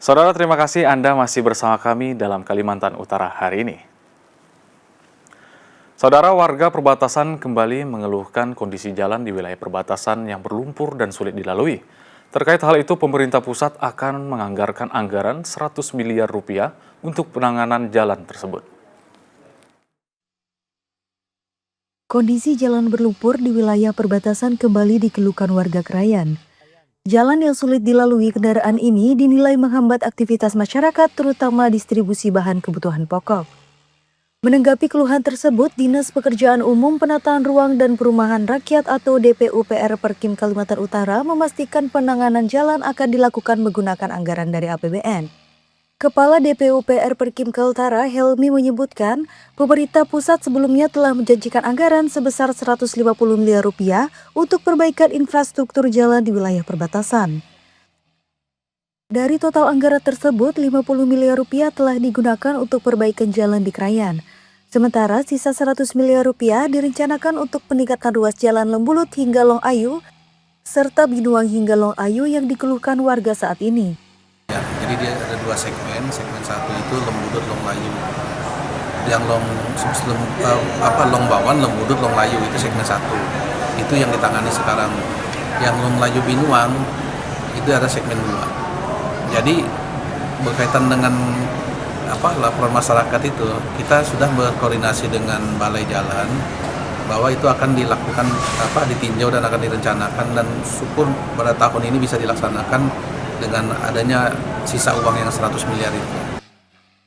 Saudara, terima kasih Anda masih bersama kami dalam Kalimantan Utara hari ini. Saudara, warga perbatasan kembali mengeluhkan kondisi jalan di wilayah perbatasan yang berlumpur dan sulit dilalui. Terkait hal itu, pemerintah pusat akan menganggarkan anggaran 100 miliar rupiah untuk penanganan jalan tersebut. Kondisi jalan berlumpur di wilayah perbatasan kembali dikeluhkan warga Krayan. Jalan yang sulit dilalui kendaraan ini dinilai menghambat aktivitas masyarakat, terutama distribusi bahan kebutuhan pokok. Menanggapi keluhan tersebut, Dinas Pekerjaan Umum, Penataan Ruang dan Perumahan Rakyat atau DPUPR Perkim Kalimantan Utara memastikan penanganan jalan akan dilakukan menggunakan anggaran dari APBN. Kepala DPUPR Perkim Kaltara, Helmi, menyebutkan pemerintah pusat sebelumnya telah menjanjikan anggaran sebesar 150 miliar rupiah untuk perbaikan infrastruktur jalan di wilayah perbatasan. Dari total anggaran tersebut, 50 miliar rupiah telah digunakan untuk perbaikan jalan di Krayan. Sementara sisa 100 miliar rupiah direncanakan untuk peningkatan ruas jalan Lembulut hingga Long Ayu, serta Binuang hingga Long Ayu yang dikeluhkan warga saat ini. Ya, jadi dia ada dua segmen satu itu Lembulut, Long Layu. Yang Long Bawan, Lembulut, Long Layu itu segmen 1. Itu yang ditangani sekarang. Yang Long Layu Binuang itu ada segmen 2. Jadi berkaitan dengan laporan masyarakat itu, kita sudah berkoordinasi dengan Balai Jalan bahwa itu akan dilakukan ditinjau dan akan direncanakan, dan syukur pada tahun ini bisa dilaksanakan dengan adanya sisa uang yang 100 miliar itu.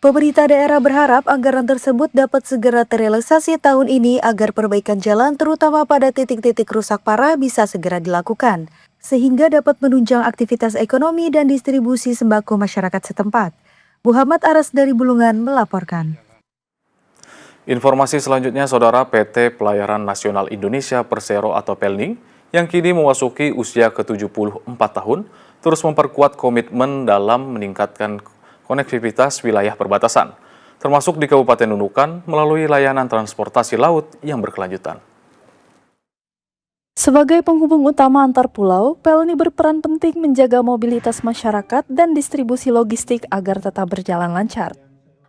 Pemerintah daerah berharap anggaran tersebut dapat segera terrealisasi tahun ini agar perbaikan jalan terutama pada titik-titik rusak parah bisa segera dilakukan, sehingga dapat menunjang aktivitas ekonomi dan distribusi sembako masyarakat setempat. Muhammad Aras dari Bulungan melaporkan. Informasi selanjutnya, Saudara, PT Pelayaran Nasional Indonesia Persero atau PELNI yang kini memasuki usia ke-74 tahun terus memperkuat komitmen dalam meningkatkan konektivitas wilayah perbatasan, termasuk di Kabupaten Nunukan melalui layanan transportasi laut yang berkelanjutan. Sebagai penghubung utama antar pulau, PELNI berperan penting menjaga mobilitas masyarakat dan distribusi logistik agar tetap berjalan lancar.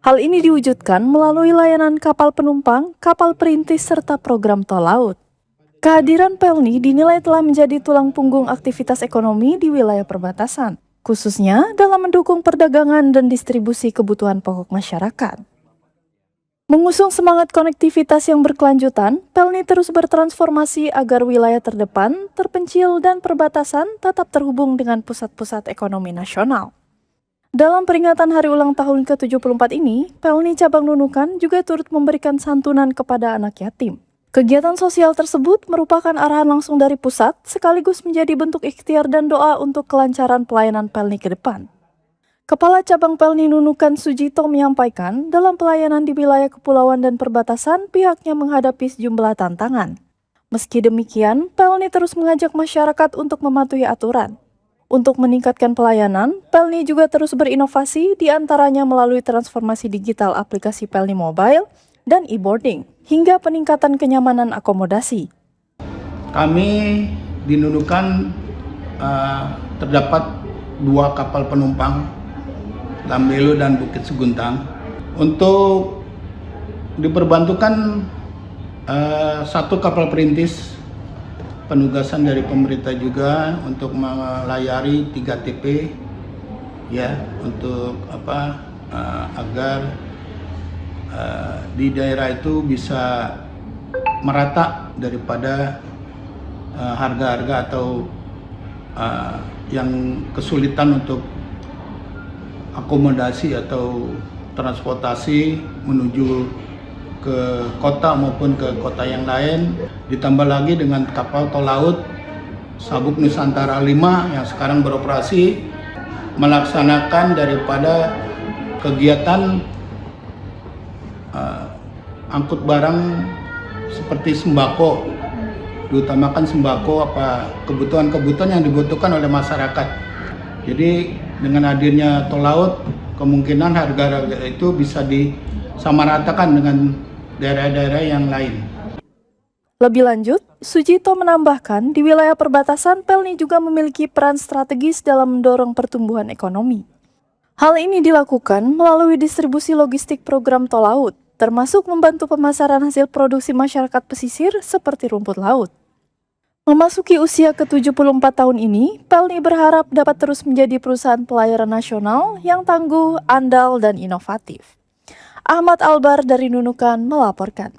Hal ini diwujudkan melalui layanan kapal penumpang, kapal perintis, serta program tol laut. Kehadiran PELNI dinilai telah menjadi tulang punggung aktivitas ekonomi di wilayah perbatasan, khususnya dalam mendukung perdagangan dan distribusi kebutuhan pokok masyarakat. Mengusung semangat konektivitas yang berkelanjutan, PELNI terus bertransformasi agar wilayah terdepan, terpencil, dan perbatasan tetap terhubung dengan pusat-pusat ekonomi nasional. Dalam peringatan hari ulang tahun ke-74 ini, PELNI Cabang Nunukan juga turut memberikan santunan kepada anak yatim. Kegiatan sosial tersebut merupakan arahan langsung dari pusat, sekaligus menjadi bentuk ikhtiar dan doa untuk kelancaran pelayanan PELNI ke depan. Kepala Cabang PELNI Nunukan Sujito menyampaikan, dalam pelayanan di wilayah kepulauan dan perbatasan, pihaknya menghadapi sejumlah tantangan. Meski demikian, PELNI terus mengajak masyarakat untuk mematuhi aturan. Untuk meningkatkan pelayanan, PELNI juga terus berinovasi, diantaranya melalui transformasi digital aplikasi PELNI Mobile dan e-boarding, hingga peningkatan kenyamanan akomodasi. Kami di Nunukan terdapat 2 kapal penumpang, Lambelu dan Bukit Seguntang. Untuk diperbantukan 1 kapal perintis, penugasan dari pemerintah juga untuk melayari 3 TP, ya, untuk agar di daerah itu bisa merata daripada harga-harga atau yang kesulitan untuk akomodasi atau transportasi menuju ke kota maupun ke kota yang lain. Ditambah lagi dengan kapal tol laut Sabuk Nusantara 5 yang sekarang beroperasi, melaksanakan daripada kegiatan angkut barang seperti sembako, diutamakan sembako kebutuhan-kebutuhan yang dibutuhkan oleh masyarakat. Jadi dengan hadirnya tol laut, kemungkinan harga-harga itu bisa disamaratakan dengan daerah-daerah yang lain. Lebih lanjut, Sujito menambahkan di wilayah perbatasan PELNI juga memiliki peran strategis dalam mendorong pertumbuhan ekonomi. Hal ini dilakukan melalui distribusi logistik program tol laut, termasuk membantu pemasaran hasil produksi masyarakat pesisir seperti rumput laut. Memasuki usia ke-74 tahun ini, Pelni berharap dapat terus menjadi perusahaan pelayaran nasional yang tangguh, andal, dan inovatif. Ahmad Albar dari Nunukan melaporkan.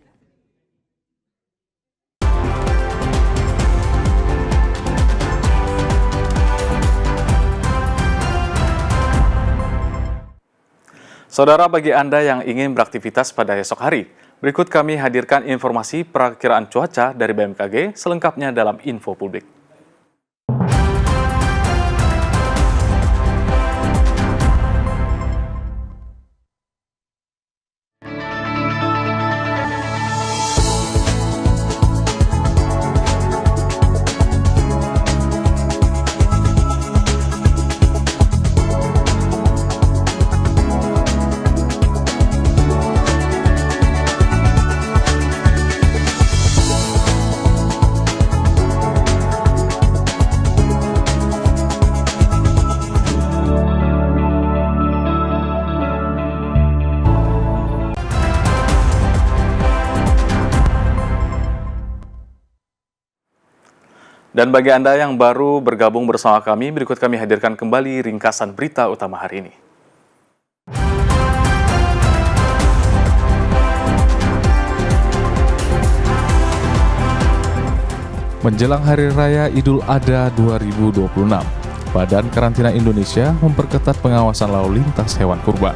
Saudara, bagi Anda yang ingin beraktivitas pada esok hari, berikut kami hadirkan informasi perakiraan cuaca dari BMKG selengkapnya dalam info publik. Dan bagi Anda yang baru bergabung bersama kami, berikut kami hadirkan kembali ringkasan berita utama hari ini. Menjelang Hari Raya Idul Adha 2026, Badan Karantina Indonesia memperketat pengawasan lalu lintas hewan kurban.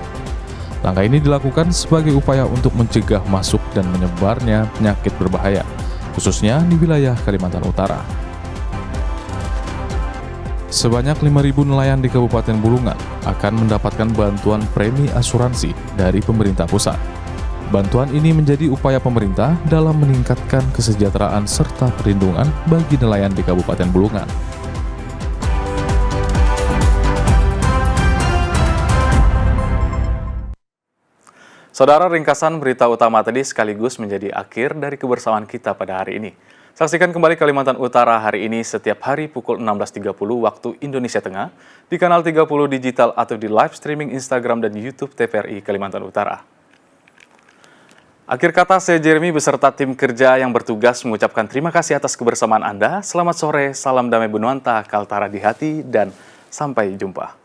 Langkah ini dilakukan sebagai upaya untuk mencegah masuk dan menyebarnya penyakit berbahaya, khususnya di wilayah Kalimantan Utara. Sebanyak 5.000 nelayan di Kabupaten Bulungan akan mendapatkan bantuan premi asuransi dari pemerintah pusat. Bantuan ini menjadi upaya pemerintah dalam meningkatkan kesejahteraan serta perlindungan bagi nelayan di Kabupaten Bulungan. Saudara, ringkasan berita utama tadi sekaligus menjadi akhir dari kebersamaan kita pada hari ini. Saksikan kembali Kalimantan Utara hari ini setiap hari pukul 16.30 waktu Indonesia Tengah di kanal 30 digital atau di live streaming Instagram dan YouTube TVRI Kalimantan Utara. Akhir kata, saya Jeremy beserta tim kerja yang bertugas mengucapkan terima kasih atas kebersamaan Anda. Selamat sore, salam damai Benuanta, Kaltara di hati, dan sampai jumpa.